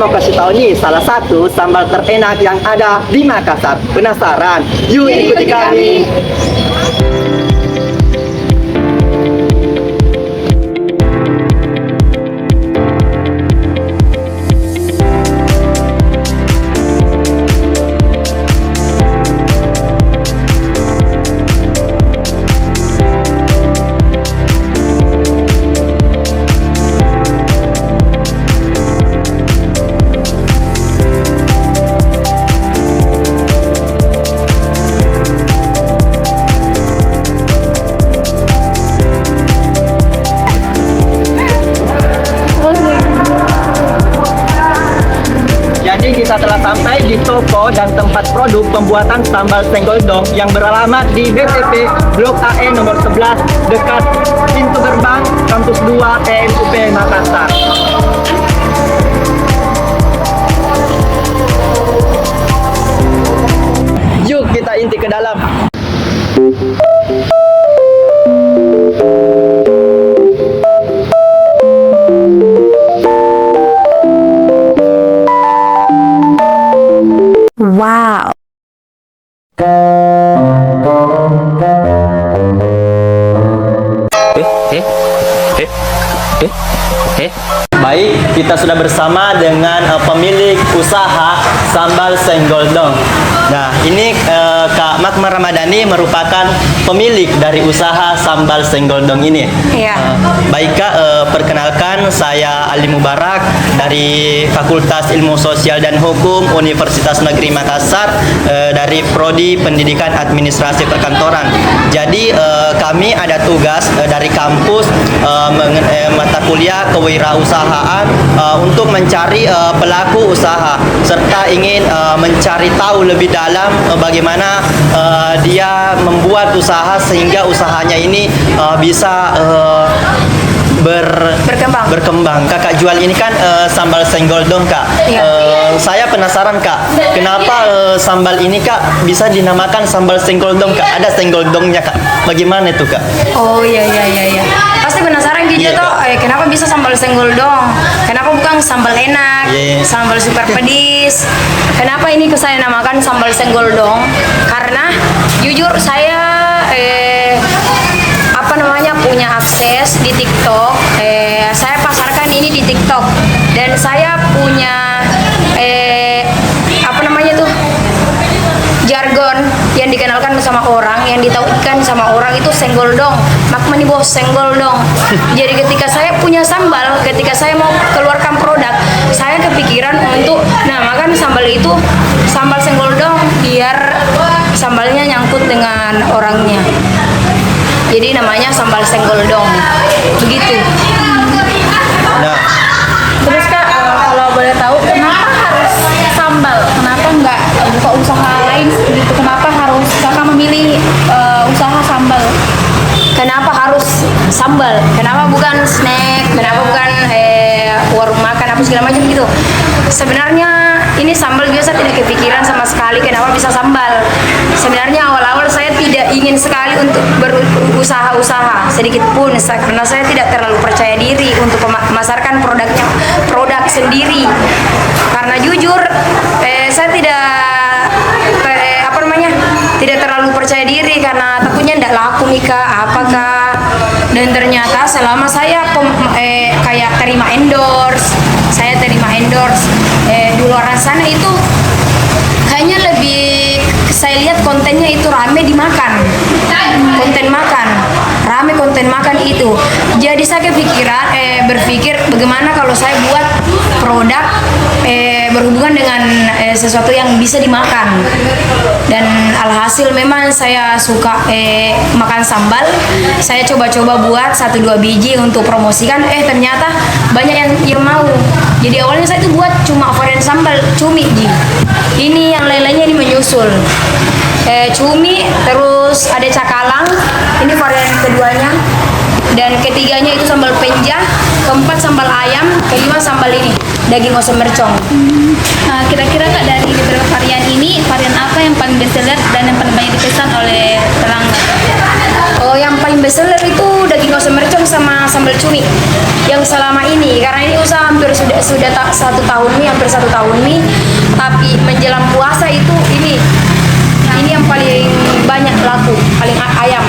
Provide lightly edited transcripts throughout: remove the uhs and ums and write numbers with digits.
mau kasih tahu nih salah satu sambal terenak yang ada di Makassar. Penasaran? Yuk ikuti kami. Jadi kita telah sampai di toko dan tempat produk pembuatan sambal senggoldong yang beralamat di BTP Blok AE nomor 11 dekat pintu gerbang Kampus 2 TMUP Makassar. Yuk kita inti ke dalam. Wow. Baik, kita sudah bersama dengan pemilik usaha sambal senggoldong. Nah, ini Kak Makma Ramadhani merupakan pemilik dari usaha sambal senggoldong ini. Iya. Baik Kak, perkenalkan saya Ali Mubarak dari Fakultas Ilmu Sosial dan Hukum Universitas Negeri Makassar dari Prodi Pendidikan Administrasi Perkantoran. Jadi kami ada tugas dari kampus mata kuliah kewirausahaan untuk mencari pelaku usaha serta ingin mencari tahu lebih dalam bagaimana dia membuat usaha sehingga usahanya ini bisa berkembang. Kakak jual ini kan sambal senggoldong Kak. Iya. Saya penasaran Kak, kenapa sambal ini Kak bisa dinamakan sambal senggoldong Kak? Ada senggoldongnya Kak. Bagaimana itu Kak? Oh iya. Pasti penasaran gitu Iya, toh. Kak. Kenapa bisa sambal senggoldong? Kenapa bukan sambal enak? Iya. Sambal super pedis? Kenapa ini saya namakan sambal senggoldong? Karena jujur saya punya akses di TikTok. Saya pasarkan ini di TikTok dan saya punya jargon yang dikenalkan sama orang, yang ditautkan sama orang itu senggoldong. Makma nih bos, senggoldong. Jadi ketika saya punya sambal, ketika saya mau keluarkan produk, saya kepikiran untuk namakan sambal itu sambal senggoldong biar sambalnya nyangkut dengan orangnya. Jadi namanya sambal senggoldong. Begitu. Nah, Terus Kak, kalau boleh tahu kenapa harus sambal? Kenapa nggak buka usaha lain gitu? Kenapa harus Kakak memilih usaha sambal? Kenapa harus sambal? Kenapa bukan snack? Kenapa bukan warung makan apa segala macam gitu? Sebenarnya ini sambal juga saya tidak kepikiran sama sekali kenapa bisa sambal. Sebenarnya awal-awal saya tidak ingin sekali untuk berusaha-usaha sedikit pun karena saya tidak terlalu percaya diri untuk memasarkan produk sendiri. Karena jujur saya tidak terlalu percaya diri karena takutnya tidak laku nih Kak, apakah. Dan ternyata selama saya kayak terima endorse di luar sana itu kayaknya lebih saya lihat kontennya itu rame dimakan, konten makan itu. Jadi saya berpikir bagaimana kalau saya buat produk berhubungan dengan sesuatu yang bisa dimakan. Dan alhasil memang saya suka makan sambal. Saya coba-coba buat 1-2 biji untuk promosikan. Ternyata banyak yang mau. Jadi awalnya saya itu buat cuma varian sambal cumi ji. Ini yang lain-lainnya ini menyusul. Cumi, terus ada cakalang. Ini varian keduanya. Dan ketiganya itu sambal penja, keempat sambal ayam, kelima sambal ini daging oseng mercong. Nah, kira-kira Kak dari beberapa varian ini, varian apa yang paling bestseller dan yang paling banyak dipesan oleh pelanggan? Oh, yang paling bestseller itu daging oseng mercong sama sambal cumi yang selama ini, karena ini usaha sudah tak 1 tahun nih, hampir 1 tahun nih, tapi menjelang puasa itu ini yang paling banyak laku, paling ayam.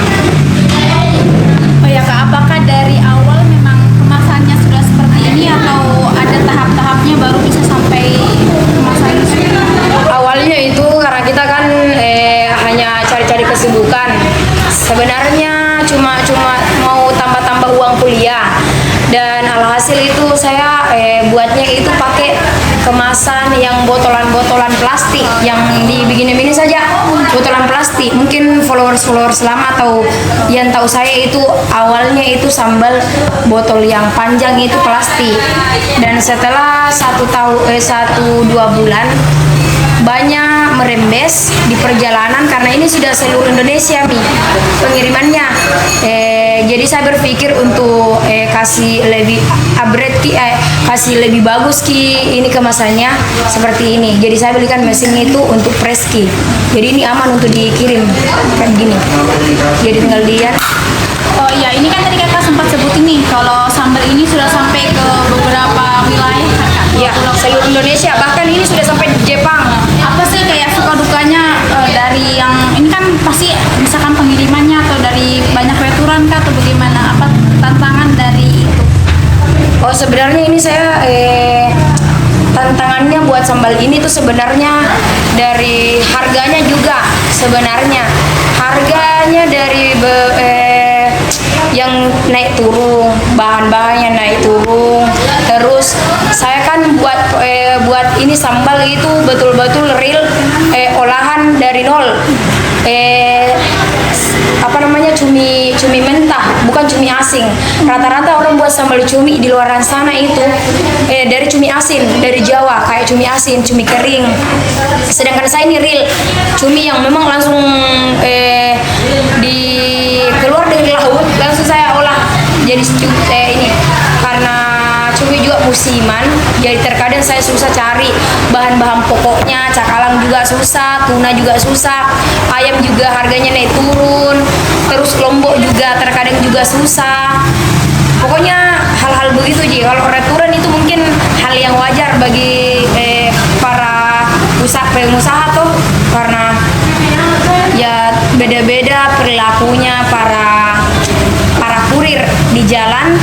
Oh ya Kak, apakah dari awal memang kemasannya sudah seperti ini atau ada tahap-tahapnya baru bisa sampai kemasan ini? Awalnya itu karena kita kan hanya cari-cari kesibukan. Sebenarnya cuma mau tambah-tambah uang kuliah. Dan alhasil itu saya buatnya itu pakai kemasan yang botolan-botolan plastik yang dibikin-bikin saja, botolan plastik. Mungkin followers lama atau yang tahu saya itu awalnya itu sambal botol yang panjang itu plastik. Dan setelah 1-2 bulan banyak merembes di perjalanan karena ini sudah seluruh Indonesia nih pengirimannya. Jadi saya berpikir untuk kasih lebih upgrade kasih lebih bagus ini kemasannya seperti ini. Jadi saya belikan mesin itu untuk press ki. Jadi ini aman untuk dikirim kayak gini. Jadi tinggal lihat. Oh iya, ini kan tadi Kakak sempat sebutin nih kalau sambal ini sudah sampai ke beberapa wilayah Kakak. Ya, seluruh Indonesia, bahkan ini sudah sampai Jepang. Apa sih kayak suka dukanya dari yang ini kan pasti misalkan pengirimannya atau dari banyak restoran kah atau bagaimana? Apa tantangan dari itu? Oh, sebenarnya ini saya tantangannya buat sambal ini tuh sebenarnya dari harganya juga. Sebenarnya harganya dari yang naik turun, bahan-bahannya naik turun. Terus saya kan buat ini sambal itu betul-betul real olahan dari nol. Apa namanya, cumi mentah, bukan cumi asin. Rata-rata orang buat sambal cumi di luar sana itu dari cumi asin, dari Jawa, kayak cumi asin, cumi kering. Sedangkan saya ini real cumi yang memang langsung keluar dari laut, langsung saya olah jadi ini. Karena cumi juga musiman, jadi terkadang saya susah cari bahan-bahan pokoknya. Cakalang juga susah, tuna juga susah, ayam juga harganya naik turun, terus lombok juga terkadang juga susah. Pokoknya hal-hal begitu Ji. Kalau restoran itu mungkin hal yang wajar bagi para pengusaha tuh, karena ya beda-beda perilakunya para kurir di jalan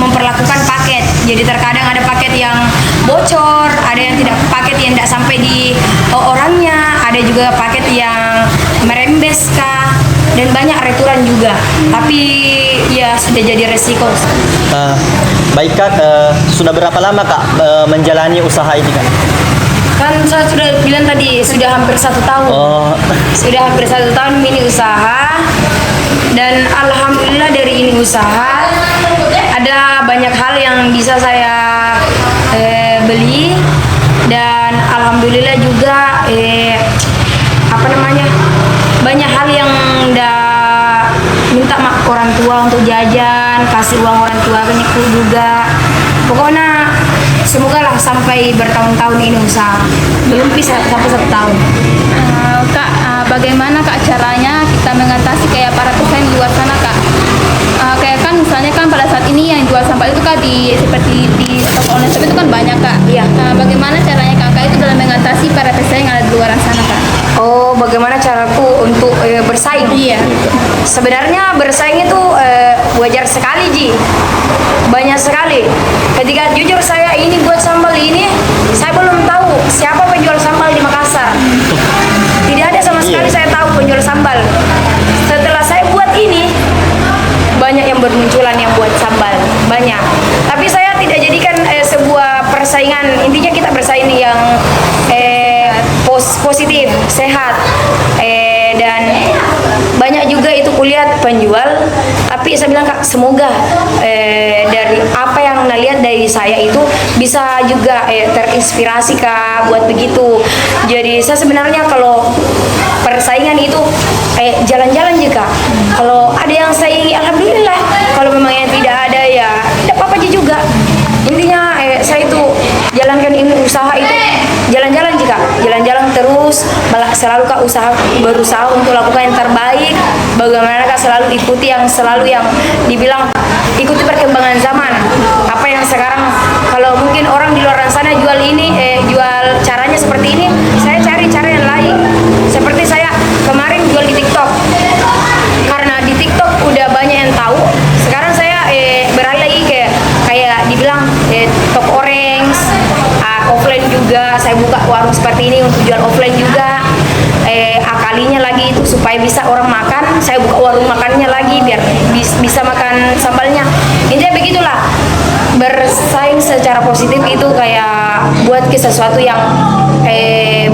memperlakukan paket. Jadi terkadang ada paket yang bocor, ada yang paket yang tidak sampai di orangnya, ada juga paket yang merembes kah, dan banyak restoran juga. Tapi ya sudah jadi resiko. Baik Kak, sudah berapa lama Kak menjalani usaha ini Kak? Kan saya sudah bilang tadi sudah hampir 1 tahun. Oh, Sudah hampir 1 tahun ini usaha, dan alhamdulillah dari ini usaha ada banyak hal yang bisa saya beli, dan alhamdulillah juga apa namanya, banyak hal yang minta orang tua untuk jajan, kasih uang orang tua banyak juga. Pokoknya semoga lah sampai bertahun-tahun ini usaha, belum bisa sampai 1 tahun. Kak, bagaimana Kak caranya kita mengatasi kayak para pesaing di luar sana Kak? Kayak kan misalnya kan pada saat ini yang jual sampah itu Kak seperti di toko online shop itu kan banyak Kak. Iya. Bagaimana caranya Kakak itu dalam mengatasi para pesaing yang ada di luar sana Kak? Oh, bagaimana caraku untuk bersaing? Iya. Sebenarnya bersaing itu wajar sekali Ji, banyak sekali. Ketika jujur saya ini buat sambal ini, saya belum tahu siapa penjual sambal di Makassar. Tidak ada sama sekali saya tahu penjual sambal. Setelah saya buat ini, banyak yang bermunculan yang buat sambal, banyak. Tapi saya tidak jadikan sebuah persaingan. Intinya kita bersaing yang positif, sehat, dan banyak juga itu kulihat penjual. Tapi saya bilang Kak, semoga dari apa yang Anda lihat dari saya itu bisa juga terinspirasi Kak buat begitu. Jadi saya sebenarnya kalau persaingan itu jalan-jalan juga. Kalau ada yang saingi, alhamdulillah. Kalau memang yang tidak ada, ya tidak apa-apa juga. Intinya saya itu jalankan ini usaha itu jalan-jalan juga, jalan-jalan terus, selalu Kak berusaha untuk lakukan yang terbaik. Bagaimana Kak selalu ikuti yang dibilang ikuti perkembangan zaman. Apa yang sekarang kalau mungkin orang di luar sana jual ini jual caranya seperti ini, saya cari cara yang lain. Seperti saya kemarin jual di TikTok. Karena di TikTok udah banyak yang tahu. Sekarang saya beralih lagi kayak dibilang toko orange, offline juga. Saya buka warung seperti ini untuk jual offline juga. Akalinya lagi itu supaya bisa orang makan, saya buka warung makannya lagi biar bisa makan sambalnya. Intinya begitulah, bersaing secara positif itu kayak buat ke sesuatu yang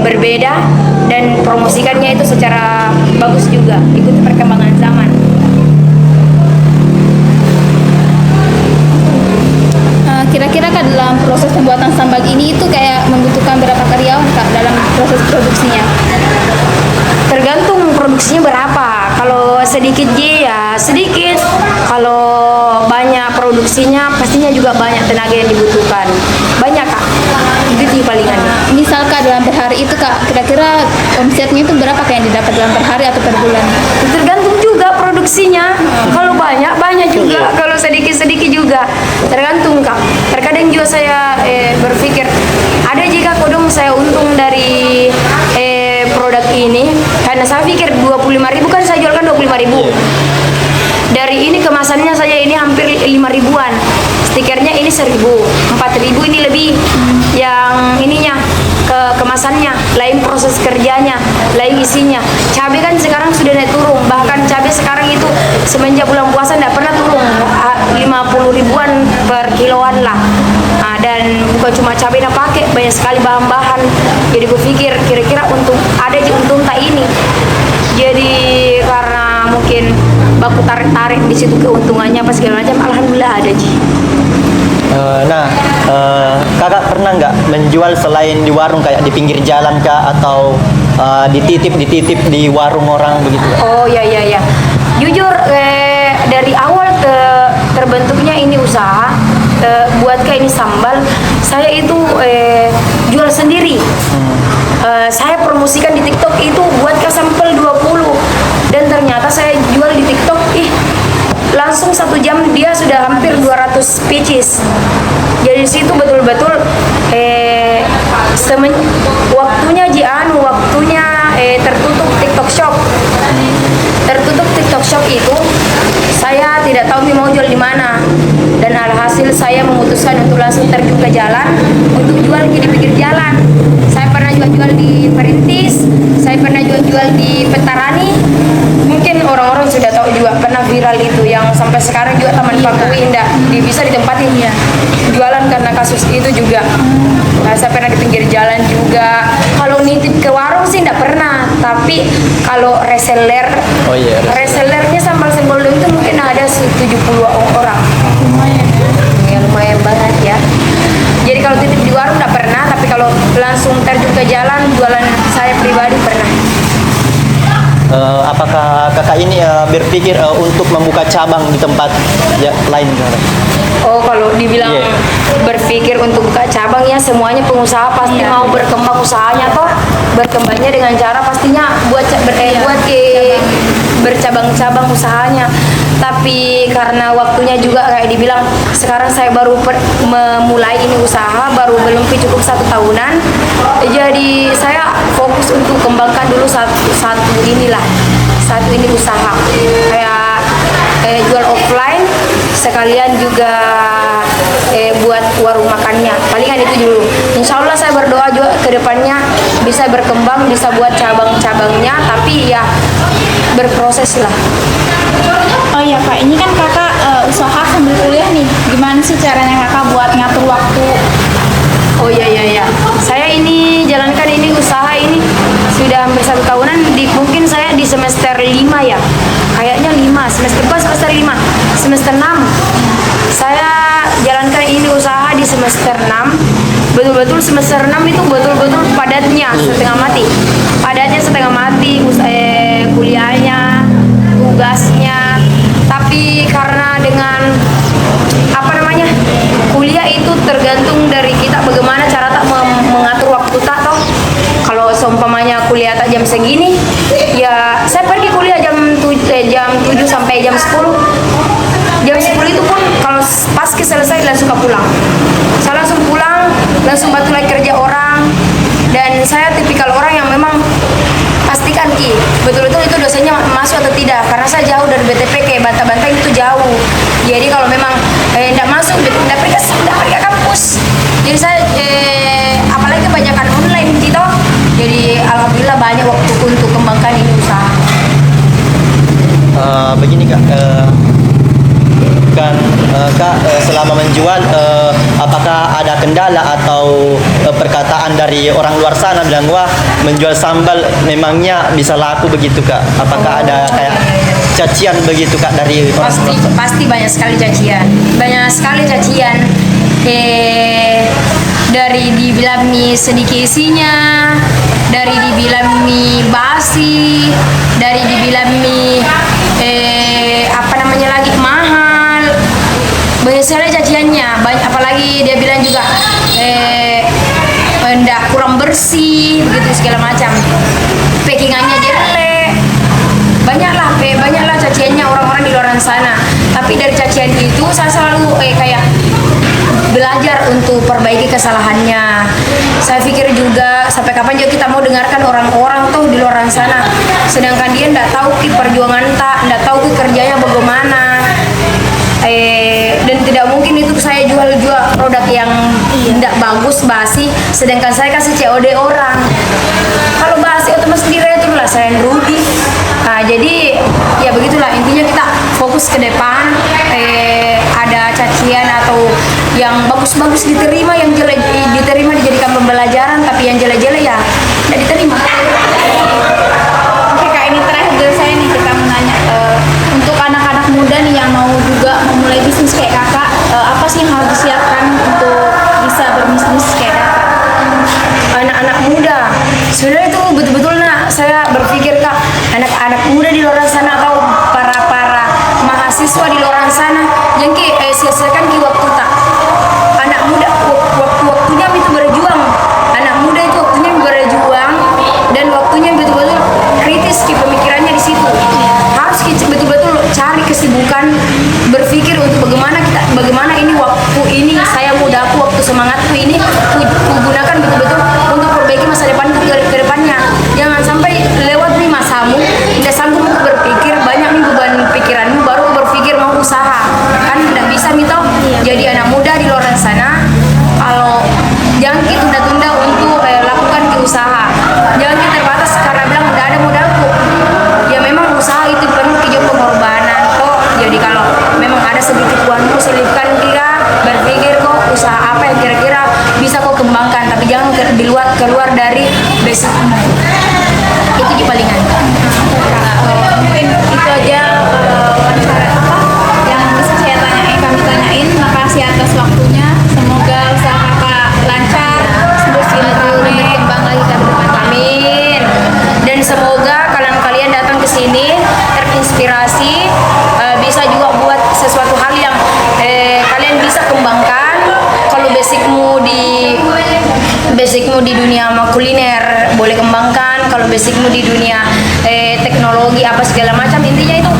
berbeda dan promosikannya itu secara bagus juga, ikuti perkembangan zaman. Kira-kira Kak dalam proses pembuatan sambal ini itu kayak membutuhkan berapa karyawan Kak dalam proses produksinya? Tergantung produksinya berapa. Kalau sedikit ya sedikit. Kalau banyak produksinya pastinya juga banyak tenaga yang dibutuhkan. Banyak Kak. Itu palingannya. Misal Kak dalam per hari itu Kak, kira-kira omsetnya itu berapa Kak yang didapat dalam per hari atau per bulan? Tergantung juga produksinya. Kalau banyak juga. Kalau sedikit juga. Tergantung Kak. Terkadang juga saya berpikir ada jika kodong saya untung dari produk ini, karena saya pikir 25.000 kan saya jualkan 25.000. Dari ini kemasannya saja ini hampir 5.000-an. Stikernya ini 1.000, 4.000 ini lebih. Yang ininya kemasannya, lain proses kerjanya, lain isinya. Cabai kan sekarang sudah naik turun, bahkan cabai sekarang itu semenjak bulan puasa tidak pernah turun 50 ribuan per kiloan lah. Dan bukan cuma cabai yang pakai, banyak sekali bahan-bahan. Jadi gue pikir kira-kira untung ada di untung tak ini. Jadi karena mungkin baku tarik-tarik di situ keuntungannya apa segala macam, alhamdulillah ada Ji. Kakak pernah nggak menjual selain di warung kayak di pinggir jalan kah atau dititip di warung orang begitu? Oh ya. Jujur dari awal terbentuknya ini usaha buat kayak ini sambal, saya itu jual sendiri. Saya promosikan di TikTok itu buat ke sampel 20 dan ternyata saya jual di TikTok langsung 1 jam dia sudah hampir 200 pieces. Jadi situ betul-betul waktunya tertutup TikTok Shop. Tertutup TikTok Shop itu saya tidak tahu mau jual di mana. Dan alhasil saya memutuskan untuk langsung terjun ke jalan untuk jual di pinggir jalan. Saya pernah jual di Perintis, saya pernah jual di Petarani. Mungkin orang-orang sudah tahu juga, pernah viral itu yang sampai sekarang juga Taman Pakui indah bisa ditempatin ya. Jualan karena kasus itu juga. Nah, saya pernah di pinggir jalan juga. Kalau nitip ke warung sih enggak pernah, tapi kalau reseller, resellernya sambal sembolo itu mungkin ada 70 orang. Lumayan banget ya. Jadi kalau titip di warung enggak pernah, tapi kalau langsung terjun ke jalan jualan saya pribadi pernah. Apakah kakak ini berpikir untuk membuka cabang di tempat lain? Oh, kalau dibilang berpikir untuk buka cabang ya semuanya pengusaha pasti mau berkembang usahanya toh. Berkembangnya dengan cara pastinya buat bercabang-cabang usahanya. Tapi karena waktunya juga kayak dibilang sekarang saya baru memulai ini usaha, baru belum cukup 1 tahunan. Jadi saya fokus untuk kembangkan dulu satu ini usaha kayak jual offline sekalian juga buat warung makannya. Palingan itu dulu. Insya Allah saya berdoa juga ke depannya bisa berkembang, bisa buat cabang-cabangnya, tapi ya berproses lah. Oh iya Kak, ini kan Kakak usaha sambil kuliah nih. Gimana sih caranya Kakak buat ngatur waktu? Oh iya. Saya ini jalankan ini usaha ini sudah hampir 1 tahunan. Mungkin saya di semester 5 ya. Kayaknya 5, semester 4, semester 5, semester 6. Saya jalankan ini usaha di semester 6. Betul-betul semester 6 itu betul-betul padatnya setengah mati. Padatnya setengah mati, kuliahnya, tugasnya. Tapi karena dengan kuliah itu tergantung dari kita bagaimana cara tak mengatur waktu tak toh. Kalau seumpamanya kuliah tak jam segini, ya saya pergi kuliah jam 7 sampai jam 10. Jam 10 itu pun kalau langsung ke pulang. Saya langsung pulang, langsung bantu lagi kerja orang. Dan saya tipikal orang yang memang pastikan betul-betul itu dosennya masuk atau tidak, karena saya jauh dari BTP kayak Banteng itu jauh. Jadi kalau memang tidak masuk, tidak pergi ke kampus. Jadi saya apalagi kebanyakan online gitu. Jadi alhamdulillah banyak waktu untuk kembangkan ini usaha. Begini Kak, Kak selama menjual apakah ada kendala atau perkataan dari orang luar sana bilang wah menjual sambal memangnya bisa laku begitu Kak? Apakah ada kayak cacian begitu Kak dari orang luar sana? Pasti banyak sekali cacian. Dari dibilang mie sedikit isinya, dari dibilang mie basi, dari dibilang mie mahal. Banyak sekali caciannya. Apalagi dia bilang juga enggak kurang bersih begitu segala macam. Packingannya jelek. Banyaklah caciannya orang-orang di luar sana. Tapi dari cacian itu saya selalu kayak belajar untuk perbaiki kesalahannya. Saya pikir juga sampai kapan juga kita mau dengarkan orang-orang tuh di luar sana, sedangkan dia nggak tahu perjuangan nggak tahu kerjanya bagaimana. Dan tidak mungkin itu saya jual produk yang tidak bagus basi, sedangkan saya kasih COD orang. Kalau basi otomatis diretur lah, saya yang rugi. Nah, jadi ya begitulah intinya, kita fokus ke depan. Ada cacian atau yang bagus-bagus diterima, yang jelek diterima dijadikan pembelajaran, tapi yang jelek-jelek ya tidak diterima. Oke Kak, ini terakhir dari saya nih, kita mau nanya untuk anak-anak muda nih yang mau juga memulai bisnis kayak Kakak, apa sih yang harus disiapkan untuk bisa berbisnis kayak Kakak? Anak-anak muda sebenarnya itu betul-betul saya berpikir Kak, anak-anak muda di luar sana atau para mahasiswa di luar sana yang sia-siakan waktu tak. Anak muda waktunya itu berjuang. Anak muda itu waktunya berjuang dan waktunya betul-betul kritis pemikirannya di situ. Harus betul-betul cari kesibukan, berpikir untuk bagaimana ini waktu ini saya mudaku, waktu semangatku ini ku gunakan betul-betul untuk perbaiki masa depan ke depannya. Jangan sampai lewat nih masamu tidak sanggup untuk berpikir, banyak nih beban pikiranmu baru berpikir mau usaha. Kan tidak bisa mito. Jadi anak muda di luar sana, kalau jangan tunda-tunda untuk lakukan usaha. Jangan kita terbatas karena bilang udah ada modalku. Ya memang usaha itu penuh pengorbanan kok. Jadi kalau memang ada sedikit uangmu selipkan berpikir kok usaha apa yang kira-kira bisa kau kembangkan, tapi jangan keluar dari basic. Itu di palingan. Mungkin itu aja wawancara yang bisa saya kami tanyain. Makasih atas waktunya. Semoga usaha Kakak lancar, terus berkembang lagi ke depan. Amin. Dan semoga kalian datang ke sini terinspirasi, bisa juga buat sesuatu hal yang kalian bisa kembangkan. Kalau basicmu di dunia kuliner boleh kembangkan, kalau basicmu di dunia teknologi apa segala macam, intinya itu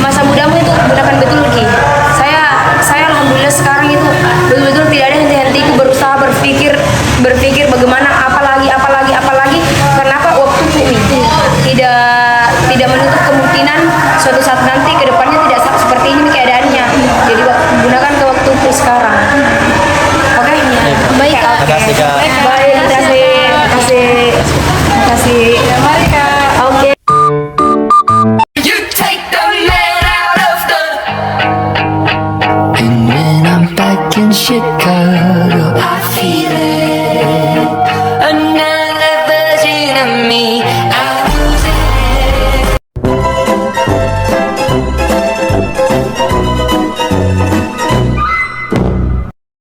masa mudamu itu gunakan betul Ki. Saya alhamdulillah sekarang itu betul-betul tidak ada henti-hentiku berusaha berpikir bagaimana apalagi kenapa waktu ini tidak menutup kemungkinan suatu saat nanti ke depannya tidak seperti ini keadaannya. Jadi gunakan ke waktuku sekarang. Oke? Baik Kak. Terima kasih Kak. Baik, terima kasih. Mari Kak. Oke. You take the man out of the. And when I'm back in Chicago, I feel it.